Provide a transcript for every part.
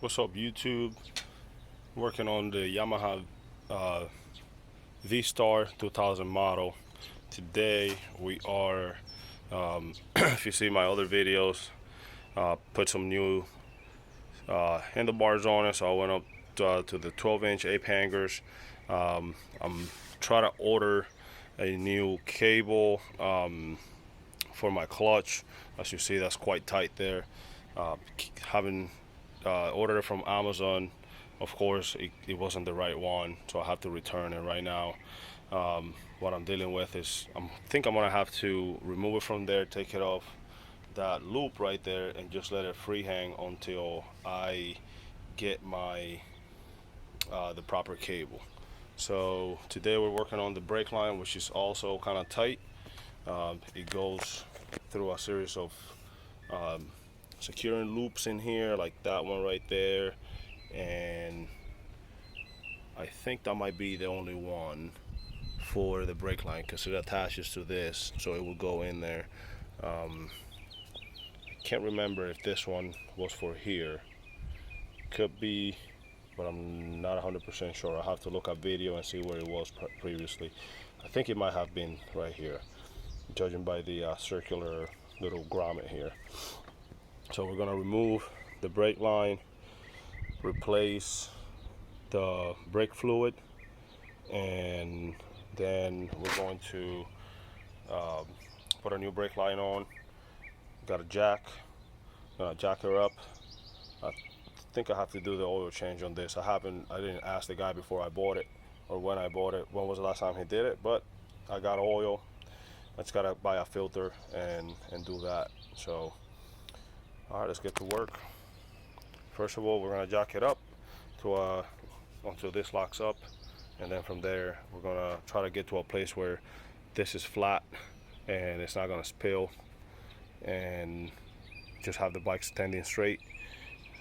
What's up, YouTube? Working on the Yamaha V Star 2000 model. Today we are, if you see my other videos, put some new handlebars on it. So I went up to the 12-inch ape hangers. I'm trying to order a new cable for my clutch. As you see, that's quite tight there. Having ordered it from Amazon, of course it wasn't the right one, so I have to return it right now. What I'm dealing with is I think I'm gonna have to remove it from there, take it off that loop right there, and just let it free hang until I get my the proper cable. So today we're working on the brake line, which is also kind of tight. It goes through a series of securing loops in here, like that one right there, and I think that might be the only one for the brake line because it attaches to this, so it will go in there. I can't remember if this one was for here. Could be, but I'm not 100% sure. I'll have to look at video and see where it was previously. I think it might have been right here, judging by the circular little grommet here. So we're gonna remove the brake line, replace the brake fluid, and then we're going to put a new brake line on. Got a jack, gonna jack her up. I think I have to do the oil change on this. I didn't ask the guy before I bought it, or when I bought it, when was the last time he did it, but I got oil. I just gotta buy a filter and do that. So all right, let's get to work. First of all, we're gonna jack it up to until this locks up, and then from there we're gonna try to get to a place where this is flat and it's not gonna spill, and just have the bike standing straight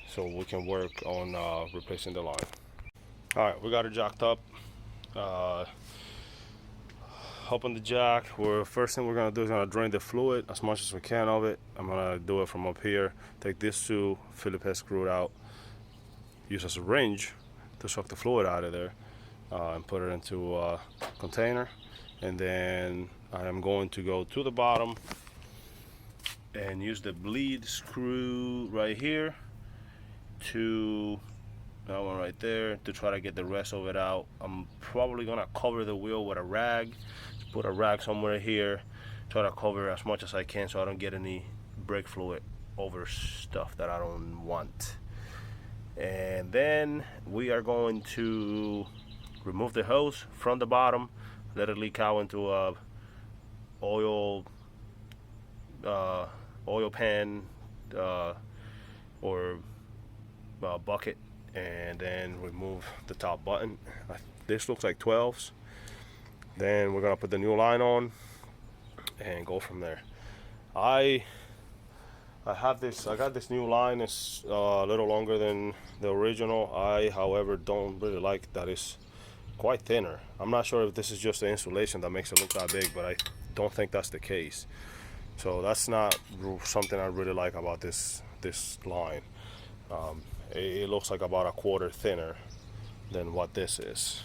so we can work on replacing the line. All right, we got it jacked up. Open the jack. First thing we're gonna do is gonna drain the fluid as much as we can of it. I'm gonna do it from up here. Take these two Phillips head screwed out, use as a wrench to suck the fluid out of there, and put it into a container. And then I am going to go to the bottom and use the bleed screw right here to that one right there to try to get the rest of it out. I'm probably gonna cover the wheel with a rag. Put a rag somewhere here, try to cover as much as I can so I don't get any brake fluid over stuff that I don't want. And then we are going to remove the hose from the bottom, let it leak out into a oil pan or bucket, and then remove the top button. This looks like 12s. Then we're gonna put the new line on and go from there. I got this new line. It's a little longer than the original. I, however, don't really like that it's quite thinner. I'm not sure if this is just the insulation that makes it look that big, but I don't think that's the case. So that's not something I really like about this line. It looks like about a quarter thinner than what this is.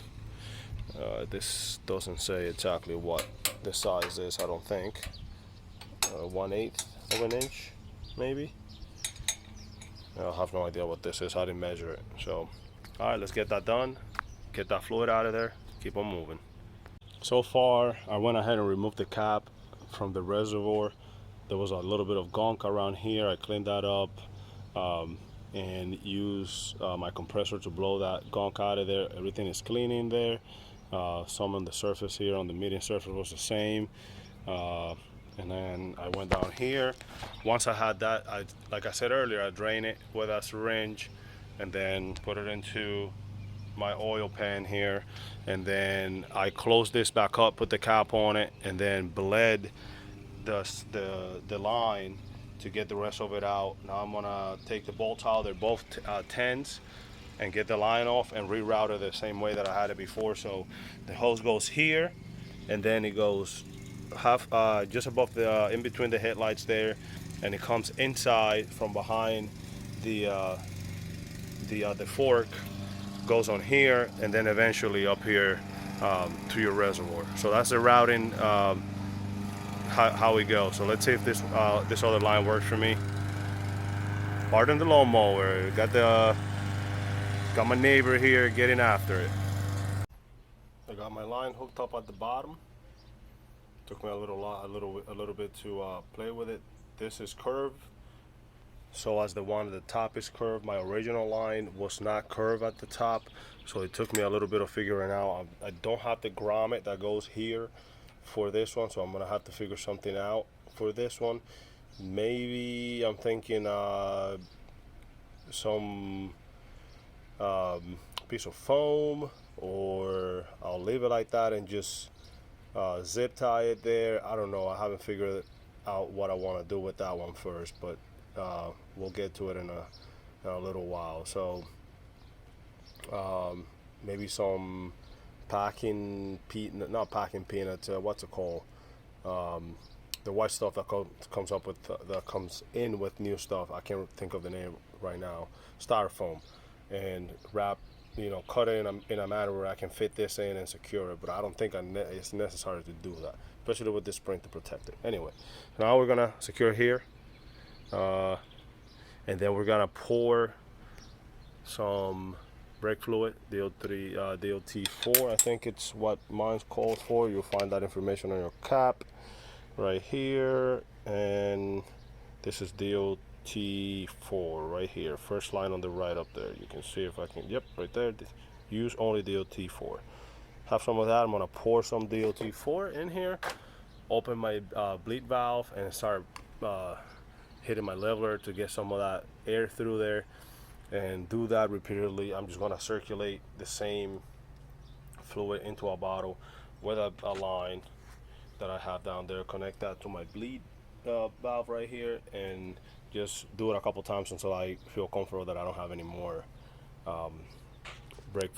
This doesn't say exactly what the size is, I don't think. 1/8 of an inch, maybe. I have no idea what this is. I didn't measure it. So, all right, let's get that done. Get that fluid out of there. Keep on moving. So far, I went ahead and removed the cap from the reservoir. There was a little bit of gunk around here. I cleaned that up and used my compressor to blow that gunk out of there. Everything is clean in there. Some on the surface here, on the median surface, was the same. And then I went down here. Once I had that, like I said earlier, I drained it with a syringe and then put it into my oil pan here. And then I closed this back up, put the cap on it, and then bled the line to get the rest of it out. Now I'm gonna take the bolts out. They're both 10s, and get the line off and reroute it the same way that I had it before. So the hose goes here, and then it goes just above in between the headlights there, and it comes inside from behind the the fork goes on here, and then eventually up here to your reservoir. So that's the routing, how we go. So let's see if this other line works for me. Pardon the lawnmower. Got my neighbor here getting after it. I got my line hooked up at the bottom. Took me a little bit to play with it. This is curved, so as the one at the top is curved. My original line was not curved at the top, so it took me a little bit of figuring out. I don't have the grommet that goes here for this one, so I'm gonna have to figure something out for this one. Maybe I'm thinking some piece of foam, or I'll leave it like that and just zip tie it there. I don't know. I haven't figured out what I want to do with that one first, but we'll get to it in a little while. So maybe some not packing peanuts. What's it called? The white stuff that comes in with new stuff. I can't think of the name right now. Styrofoam, and wrap. Cut it in a manner where I can fit this in and secure it, but I don't think it's necessary to do that, especially with this spring to protect it. Anyway, now we're gonna secure here, and then we're gonna pour some brake fluid, DOT4, I think it's what mine's called for. You'll find that information on your cap right here, and this is DOT4 right here, first line on the right up there. You can see if I can, yep, right there. Use only DOT4. Have some of that. I'm gonna pour some DOT4 in here, open my bleed valve, and start hitting my leveler to get some of that air through there, and do that repeatedly. I'm just gonna circulate the same fluid into a bottle with a line that I have down there. Connect that to my bleed valve right here, and just do it a couple times until I feel comfortable that I don't have any more brake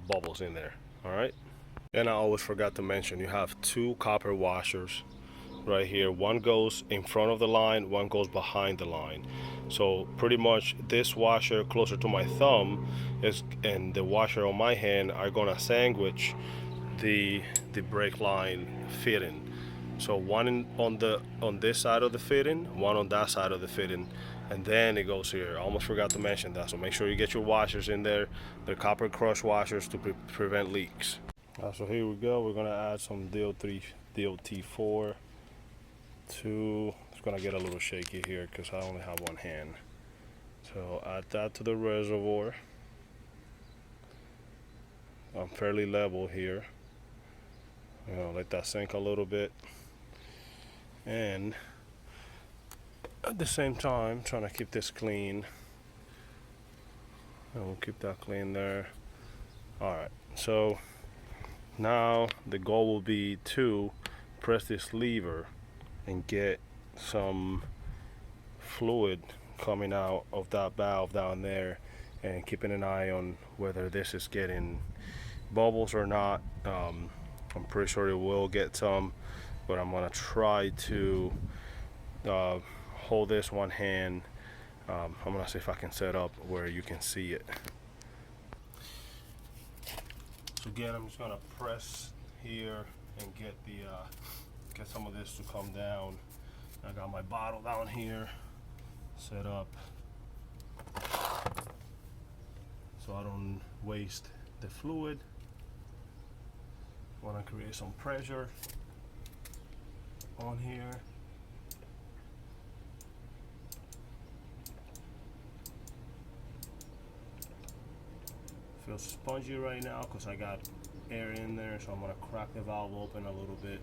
bubbles in there. All right. And I always forgot to mention, you have two copper washers right here. One goes in front of the line, one goes behind the line. So pretty much this washer closer to my thumb and the washer on my hand are gonna sandwich the brake line fitting. So one on this side of the fitting, one on that side of the fitting, and then it goes here. I almost forgot to mention that. So make sure you get your washers in there. They're copper crush washers to prevent leaks. So here we go. We're gonna add some DOT4 to. It's gonna get a little shaky here because I only have one hand. So add that to the reservoir. I'm fairly level here. Let that sink a little bit. And at the same time, trying to keep this clean. And we'll keep that clean there. All right, so now the goal will be to press this lever and get some fluid coming out of that valve down there, and keeping an eye on whether this is getting bubbles or not. I'm pretty sure it will get some, but I'm gonna try to hold this one hand. I'm gonna see if I can set up where you can see it. So again, I'm just gonna press here and get some of this to come down. I got my bottle down here set up so I don't waste the fluid. Want to create some pressure on here. Feels spongy right now because I got air in there, so I'm gonna crack the valve open a little bit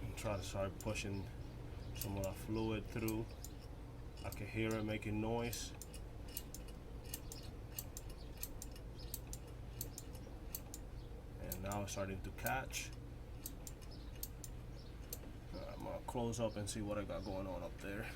and try to start pushing some of that fluid through. I can hear it making noise. And now it's starting to catch. I'm gonna close up and see what I got going on up there.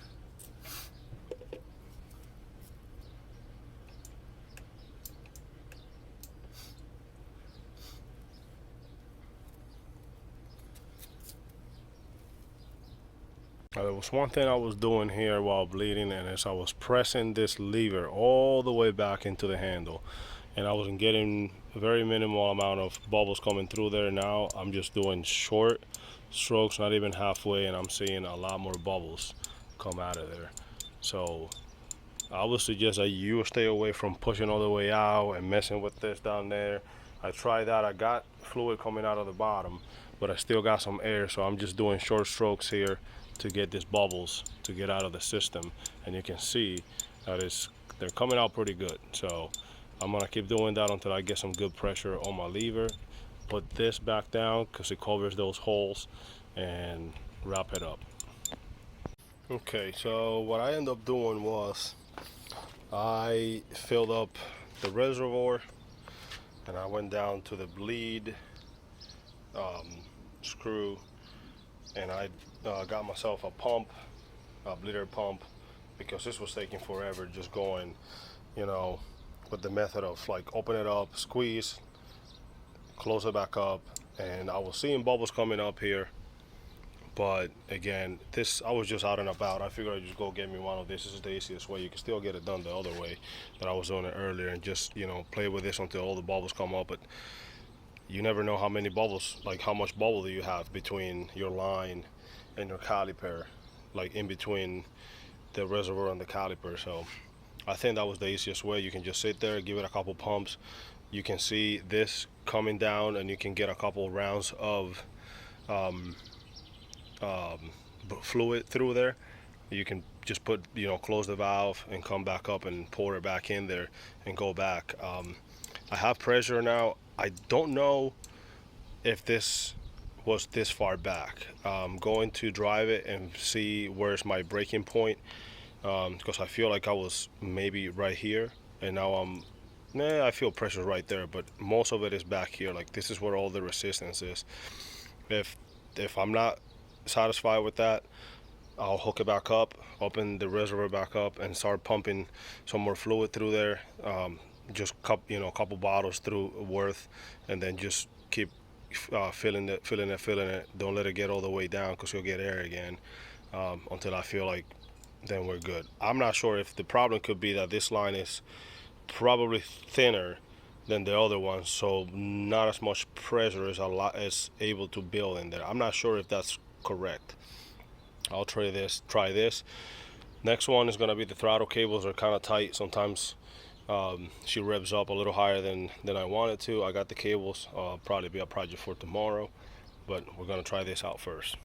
There was one thing I was doing here while bleeding, and as I was pressing this lever all the way back into the handle, and I wasn't getting a very minimal amount of bubbles coming through there. Now I'm just doing short strokes, not even halfway, and I'm seeing a lot more bubbles come out of there. So I would suggest that you stay away from pushing all the way out and messing with this down there. I tried that. I got fluid coming out of the bottom, but I still got some air, so I'm just doing short strokes here to get these bubbles to get out of the system. And you can see that they're coming out pretty good. So I'm gonna keep doing that until I get some good pressure on my lever. Put this back down because it covers those holes, and wrap it up. Okay, so what I ended up doing was I filled up the reservoir, and I went down to the bleed screw, and I got myself a pump, a bleeder pump, because this was taking forever just going, you know, with the method of like open it up, squeeze, close it back up, and I was seeing bubbles coming up here. But again, I was just out and about. I figured I'd just go get me one of this. This is the easiest way. You can still get it done the other way that I was doing it earlier, and just, you know, play with this until all the bubbles come up. But you never know how many bubbles, like how much bubble do you have between your line and your caliper, like in between the reservoir and the caliper. So I think that was the easiest way. You can just sit there, give it a couple pumps. You can see this coming down, and you can get a couple rounds of fluid through there. You can just put, you know, close the valve and come back up and pour it back in there and go back. I have pressure now. I don't know if this was this far back. I'm going to drive it and see where's my breaking point, because I feel like I was maybe right here, and now I feel pressure right there, but most of it is back here. Like, this is where all the resistance is. If I'm not satisfied with that, I'll hook it back up, open the reservoir back up, and start pumping some more fluid through there. Just a couple bottles through worth, and then just keep filling it. Don't let it get all the way down, because you'll get air again, until I feel like then we're good. I'm not sure if the problem could be that this line is probably thinner than the other one, so not as much pressure is able to build in there. I'm not sure if that's correct. I'll try this. Next one is gonna be the throttle cables are kind of tight. Sometimes she revs up a little higher than I wanted to. I got the cables. Probably be a project for tomorrow, but we're gonna try this out first.